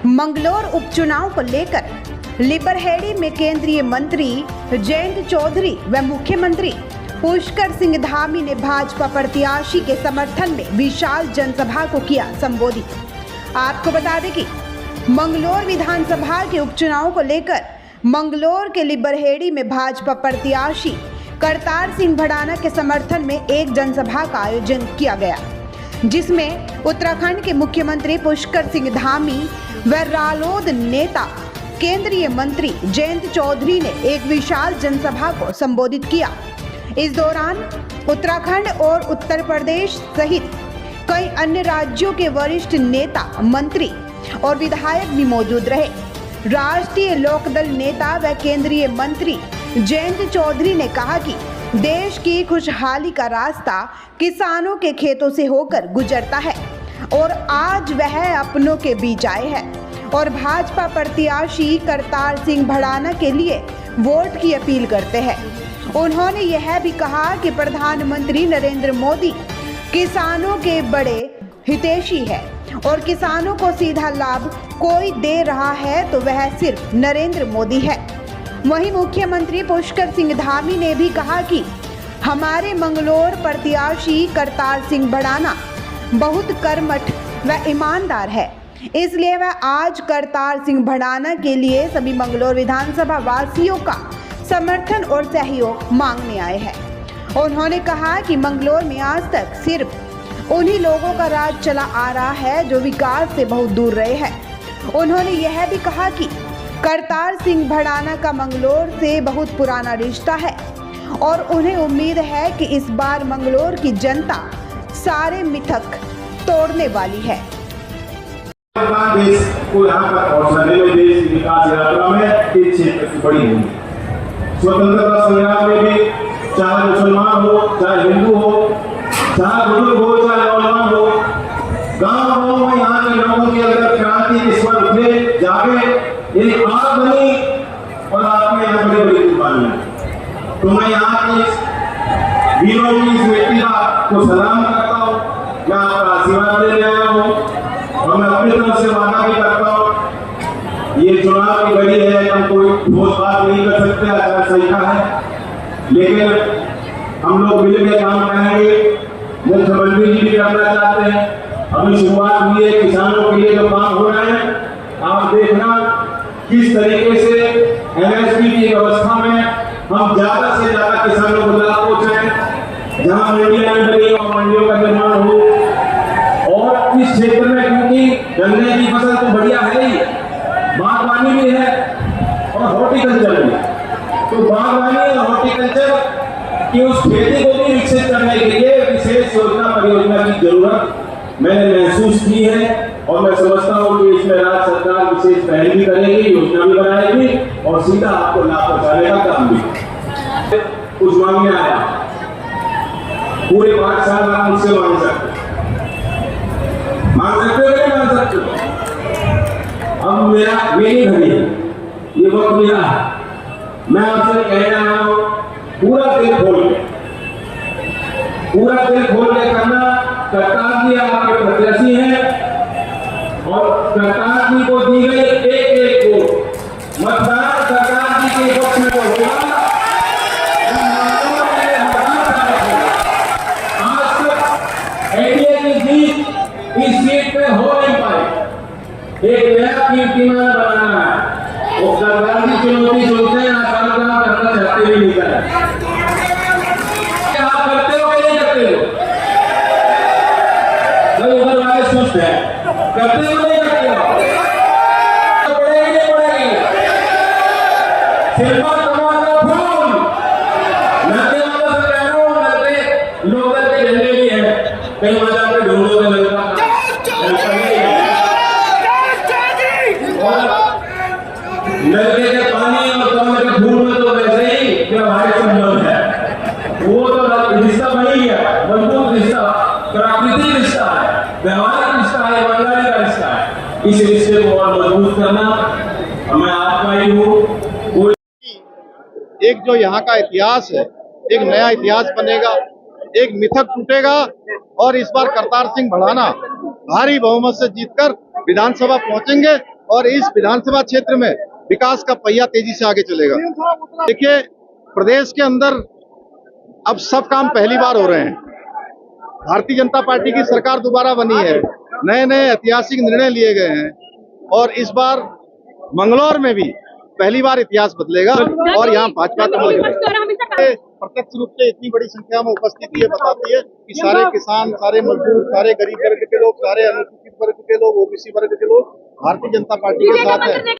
मंगलौर उपचुनाव को लेकर लिबरहेड़ी में केंद्रीय मंत्री जयंत चौधरी व मुख्यमंत्री पुष्कर सिंह धामी ने भाजपा प्रत्याशी के समर्थन में विशाल जनसभा को किया संबोधित। आपको बता दें कि मंगलौर विधानसभा के उपचुनाव को लेकर मंगलौर के लिबरहेड़ी में भाजपा प्रत्याशी करतार सिंह भड़ाना के समर्थन में एक जनसभा का आयोजन किया गया, जिसमें उत्तराखंड के मुख्यमंत्री पुष्कर सिंह धामी व रालोद नेता केंद्रीय मंत्री जयंत चौधरी ने एक विशाल जनसभा को संबोधित किया। इस दौरान उत्तराखंड और उत्तर प्रदेश सहित कई अन्य राज्यों के वरिष्ठ नेता, मंत्री और विधायक भी मौजूद रहे। राष्ट्रीय लोकदल नेता व केंद्रीय मंत्री जयंत चौधरी ने कहा कि देश की खुशहाली का रास्ता किसानों के खेतों से होकर गुजरता है और आज वह अपनों के बीच आए हैं और भाजपा प्रत्याशी करतार सिंह भड़ाना के लिए वोट की अपील करते हैं। उन्होंने यह भी कहा कि प्रधानमंत्री नरेंद्र मोदी किसानों के बड़े हितैषी है और किसानों को सीधा लाभ कोई दे रहा है तो वह सिर्फ नरेंद्र मोदी है। वहीं मुख्यमंत्री पुष्कर सिंह धामी ने भी कहा कि हमारे मंगलौर प्रत्याशी करतार सिंह भड़ाना बहुत कर्मठ व ईमानदार है, इसलिए वह आज करतार सिंह भड़ाना के लिए सभी मंगलौर विधानसभा वासियों का समर्थन और सहयोग मांगने आए हैं। उन्होंने कहा कि मंगलौर में आज तक सिर्फ उन्हीं लोगों का राज चला आ रहा है जो विकास से बहुत दूर रहे हैं। उन्होंने यह भी कहा कि करतार सिंह भड़ाना का मंगलौर से बहुत पुराना रिश्ता है और उन्हें उम्मीद है कि इस बार मंगलौर की जनता सारे मिथक तोड़ने वाली है। देश को यहाँ पर पहुँचाने में देश की विकास यात्रा में इस क्षेत्र की बड़ी भूमिका। स्वतंत्रता संग्राम में भी चाहे मुसलमान हो, चाहे हिंदू हो, चाहे बुजुर्ग हो, चाहे नौजवान हो, गाँव में यहाँ के लोगों के अंदर क्रांति के स्वर उठे, जागे, एक आग बनी और आपने यहाँ बड़ी बड़ी कुर्बानियां। तो मैं यहाँ के वीरों की इस बेटी को सलाम करता हूँ, मैं आपका आशीर्वाद लेने आया हूँ और मैं अपनी तरफ से वादा भी करता हूँ। ये चुनाव की घड़ी है, हम कोई ठोस बात नहीं कर सकते, आचार संहिता है, लेकिन हम लोग मिलकर काम करेंगे। मुख्यमंत्री जी भी करना चाहते हैं, अभी शुरुआत हुई है, किसानों के लिए जो काम हो रहे हैं आप देखना किस तरीके से एमएसपी की व्यवस्था में हम ज्यादा से ज्यादा किसानों को लाभ पहुंचाएं, जहां मंडियां बनी और मंडियों का निर्माण हो। और इस क्षेत्र में क्योंकि गन्ने की फसल तो बढ़िया है ही, बागवानी भी है और हॉर्टिकल्चर भी, तो बागवानी और हॉर्टिकल्चर की उस खेती को भी विकसित करने के लिए विशेष योजना परियोजना की जरूरत मैंने महसूस की है और मैं समझता हूँ कि इसमें राज्य सरकार विशेष पहल भी करेगी, योजना भी बनाएगी और सीधा आपको लाभ पहुंचाने का काम भी। कुछ मांगने आया, पूरे 5 साल आप मुझसे मांग सकते हो नहीं मांग सकते हो। अब मेरी घड़ी है, ये वक्त मेरा है, मैं आपसे कहने आया हूँ पूरा दिल खोल के करना। करतार जी आपके प्रत्याशी हैं और करतार जी को दी गई एक वोट मतदान सरकार जी के पक्ष में होगा। आज तक एनडीए की जीत इस सीट पे हो नहीं पाई, एक नया कीर्तिमान बनाना है। वो सरकार की चुनौती चलते हैं, आसान काम करना चाहते भी नहीं करें। आप करते हो या नहीं करते हो? उधर वाले सुस्त है, करते हो नहीं करते हो? पड़ेगी नहीं पड़ेगी? सिर्फ कमान का फूल नदी वाला से कह रहा हूँ, नदी लोकल के झंडे भी है, कहीं मजा पे ढूंढोगे लड़का लड़के के पानी और कमर के फूल में तो वैसे ही जो हमारे संबंध है वो तो रिश्ता बनी है, मजबूत रिश्ता, प्राकृतिक रिश्ता है, व्यवहारिक रिश्ता है, ईमानदारी का रिश्ता है। इस रिश्ते को और मजबूत करना मैं आपका ही हूँ। एक जो यहाँ का इतिहास है, एक नया इतिहास बनेगा, एक मिथक टूटेगा और इस बार करतार सिंह भड़ाना भारी बहुमत से जीतकर विधानसभा पहुंचेंगे और इस विधानसभा क्षेत्र में विकास का पहिया तेजी से आगे चलेगा। देखिए, प्रदेश के अंदर अब सब काम पहली बार हो रहे हैं। भारतीय जनता पार्टी की सरकार दोबारा बनी है, नए नए ऐतिहासिक निर्णय लिए गए हैं और इस बार मंगलौर में भी पहली बार इतिहास बदलेगा और यहाँ भाजपा कमल खिलेगा। प्रत्यक्ष रूप से इतनी बड़ी संख्या में उपस्थिति ये बताती है कि सारे किसान, सारे मजदूर, सारे गरीब वर्ग के लोग, सारे अनुसूचित वर्ग के लोग, ओबीसी वर्ग के लोग भारतीय जनता पार्टी के साथ हैं।